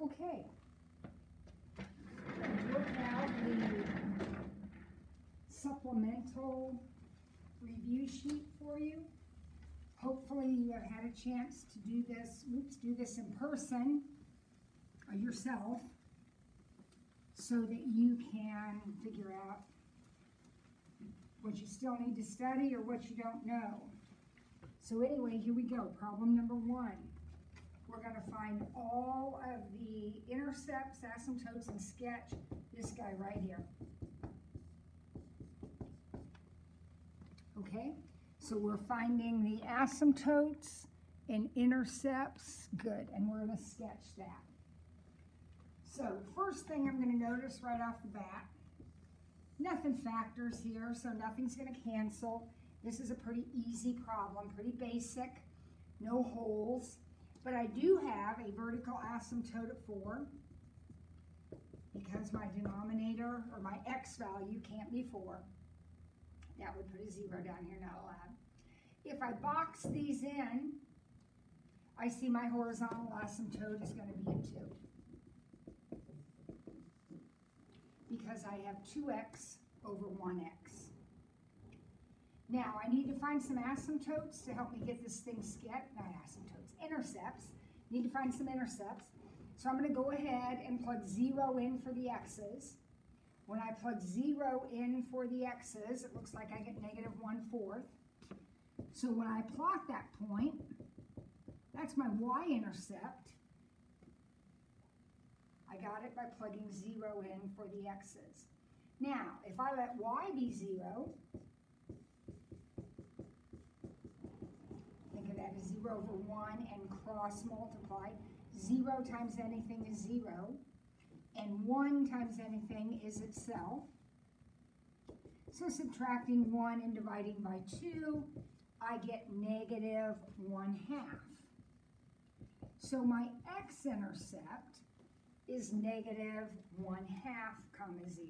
Okay. Look out the supplemental review sheet for you. Hopefully you have had a chance to do this in person yourself so that you can figure out what you still need to study or what you don't know. So anyway, here we go. Problem number 1. We're going to find all of the intercepts, asymptotes, and sketch this guy right here. Okay, so we're finding the asymptotes and intercepts. Good, and we're going to sketch that. So first thing I'm going to notice right off the bat, nothing factors here, so nothing's going to cancel. This is a pretty easy problem, pretty basic, no holes. But I do have a vertical asymptote at 4 because my denominator or my x value can't be 4. That would put a 0 down here, not allowed. If I box these in, I see my horizontal asymptote is going to be a 2 because I have 2x over 1x. Now, I need to find some asymptotes to help me get this thing sketched. Not asymptotes, intercepts. Need to find some intercepts. So I'm going to go ahead and plug 0 in for the x's. When I plug 0 in for the x's, it looks like I get negative 1/4. So when I plot that point, that's my y-intercept. I got it by plugging 0 in for the x's. Now, if I let y be 0, think of that as 0 over 1 and cross multiply. 0 times anything is 0, and 1 times anything is itself. So subtracting 1 and dividing by 2, I get negative 1/2. So my x-intercept is negative 1/2 comma 0.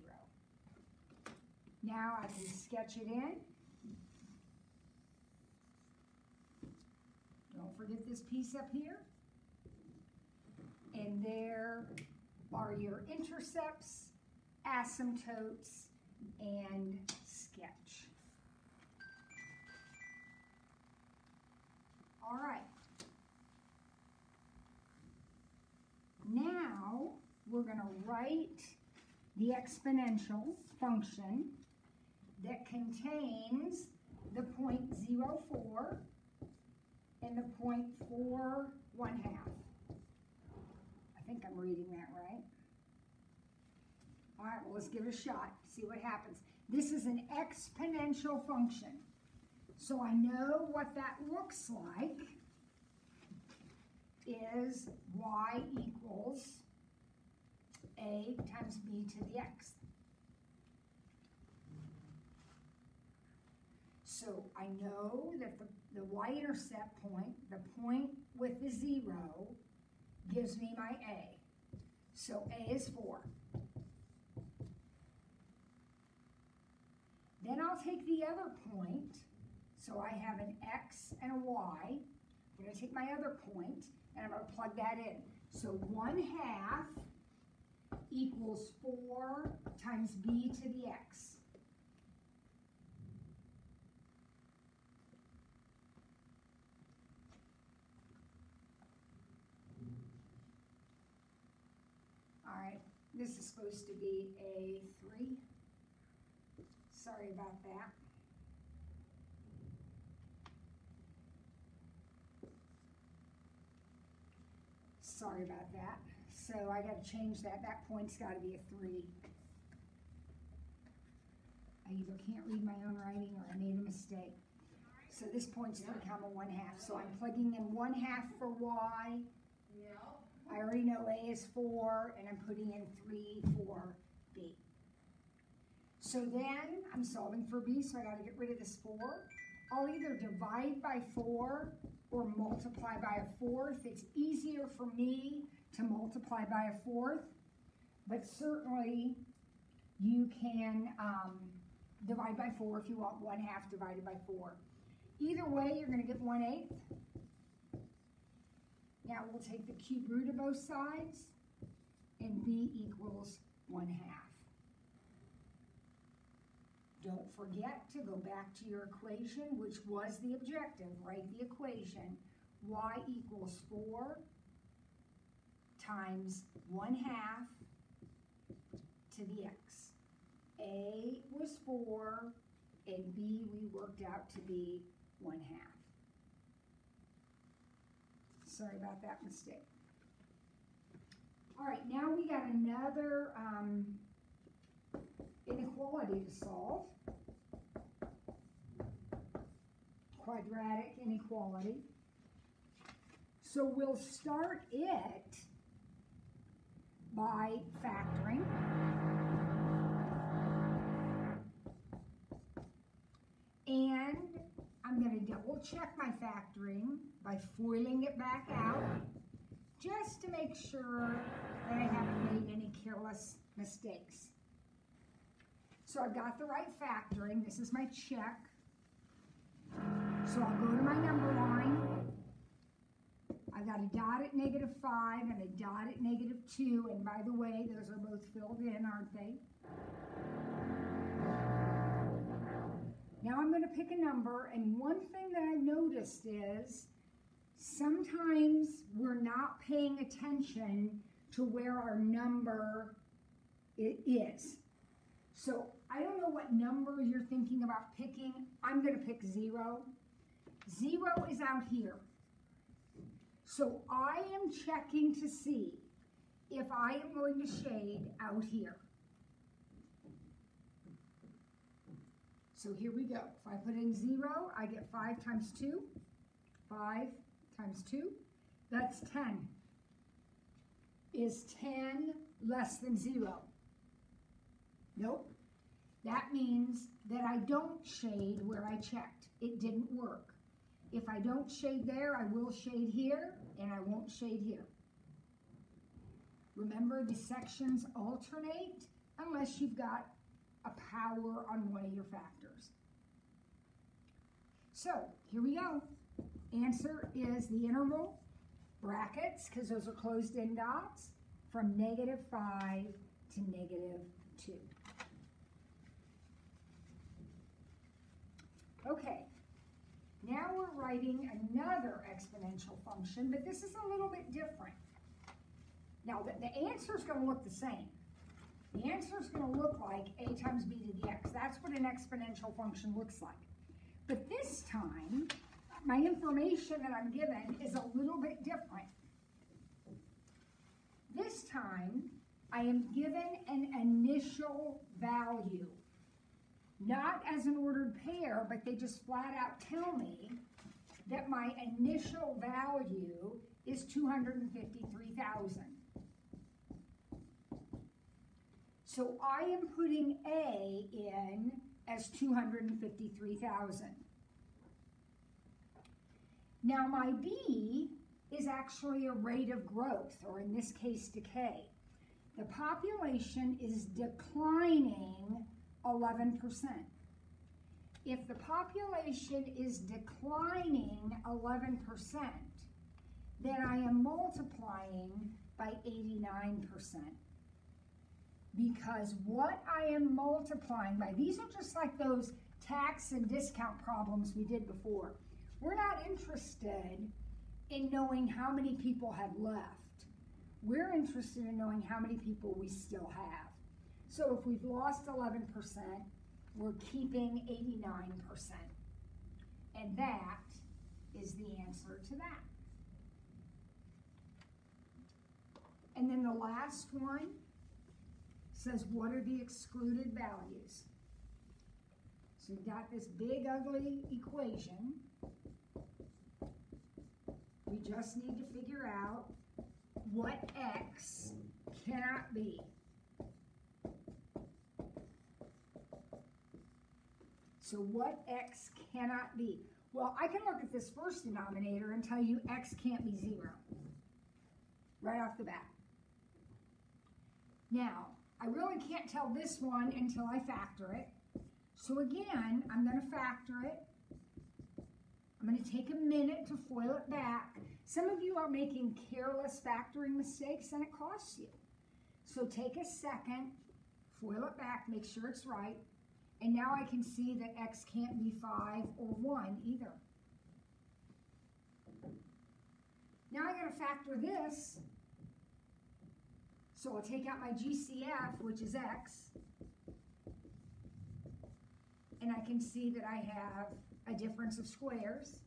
Now I can sketch it in. Don't forget this piece up here. And there are your intercepts, asymptotes, and sketch. All right. Now we're going to write the exponential function that contains the 0.04 and the 0.4 I think I'm reading that right. All right, well, let's give it a shot, see what happens. This is an exponential function. So I know what that looks like is y equals a times b to the x. So I know that the y-intercept point, the point with the 0, gives me my a. So a is 4. Then I'll take the other point. So I have an x and a y. I'm going to take my other point and I'm going to plug that in. So 1/2 equals 4 times b to the x. All right, this is supposed to be a 3. Sorry about that. Sorry about that. So I got to change that. That point's got to be a 3. I either can't read my own writing or I made a mistake. So this point's going to become a 1/2. So I'm plugging in 1/2 for y. I already know a is 4, and I'm putting in 3 for b. So then I'm solving for b, so I got to get rid of this 4. I'll either divide by 4 or multiply by a 4th. It's easier for me to multiply by a 4th, but certainly you can divide by 4 if you want 1/2 divided by 4. Either way, you're going to get 1/8. Now we'll take the cube root of both sides. and b equals 1/2. Don't forget to go back to your equation, which was the objective. Write the equation. Y equals 4 times 1/2 to the x. A was 4, and B we worked out to be 1/2. Sorry about that mistake. All right, now we got another inequality to solve. Quadratic inequality. So we'll start it by factoring. And I'm going to double check my factoring by foiling it back out, just to make sure that I haven't made any careless mistakes. So I've got the right factoring. This is my check. So I'll go to my number line. I've got a dot at -5 and a dot at -2. And by the way, those are both filled in, aren't they? Now I'm going to pick a number, and one thing that I've noticed is sometimes we're not paying attention to where our number is. So I don't know what number you're thinking about picking. I'm going to pick 0. 0 is out here. So I am checking to see if I am going to shade out here. So here we go. If I put in 0, I get 5 times 2. 5 times 2, that's 10. Is 10 less than 0? Nope. That means that I don't shade where I checked. It didn't work. If I don't shade there, I will shade here, and I won't shade here. Remember, the sections alternate unless you've got a power on one of your factors. So, here we go. Answer is the interval, brackets, because those are closed-in dots, from -5 to -2. Okay, now we're writing another exponential function, but this is a little bit different. Now, the answer is going to look the same. The answer is going to look like a times b to the x. That's what an exponential function looks like. But this time, my information that I'm given is a little bit different. This time, I am given an initial value. Not as an ordered pair, but they just flat out tell me that my initial value is 253,000. So I am putting A in as 253,000. Now my B is actually a rate of growth, or in this case, decay. The population is declining 11%. If the population is declining 11%, then I am multiplying by 89%. Because what I am multiplying by, these are just like those tax and discount problems we did before. We're not interested in knowing how many people have left. We're interested in knowing how many people we still have. So if we've lost 11%, we're keeping 89%. And that is the answer to that. And then the last one says, what are the excluded values? So we've got this big, ugly equation. We just need to figure out what x cannot be. So what x cannot be? Well, I can look at this first denominator and tell you x can't be 0. Right off the bat. Now, I really can't tell this one until I factor it. So again, I'm going to factor it. I'm going to take a minute to FOIL it back. Some of you are making careless factoring mistakes and it costs you. So take a second, foil it back, make sure it's right, and now I can see that x can't be 5 or 1 either. Now I gotta factor this, so I'll take out my GCF, which is x, and I can see that I have a difference of squares.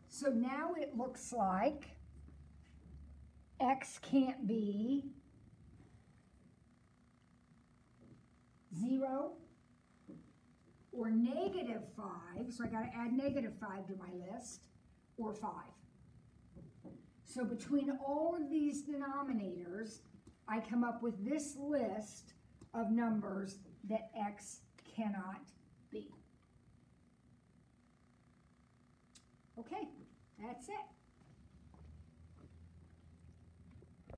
So now it looks like x can't be 0 or negative 5, so I got to add negative 5 to my list, or 5. So between all of these denominators, I come up with this list of numbers that x cannot be. Okay, that's it.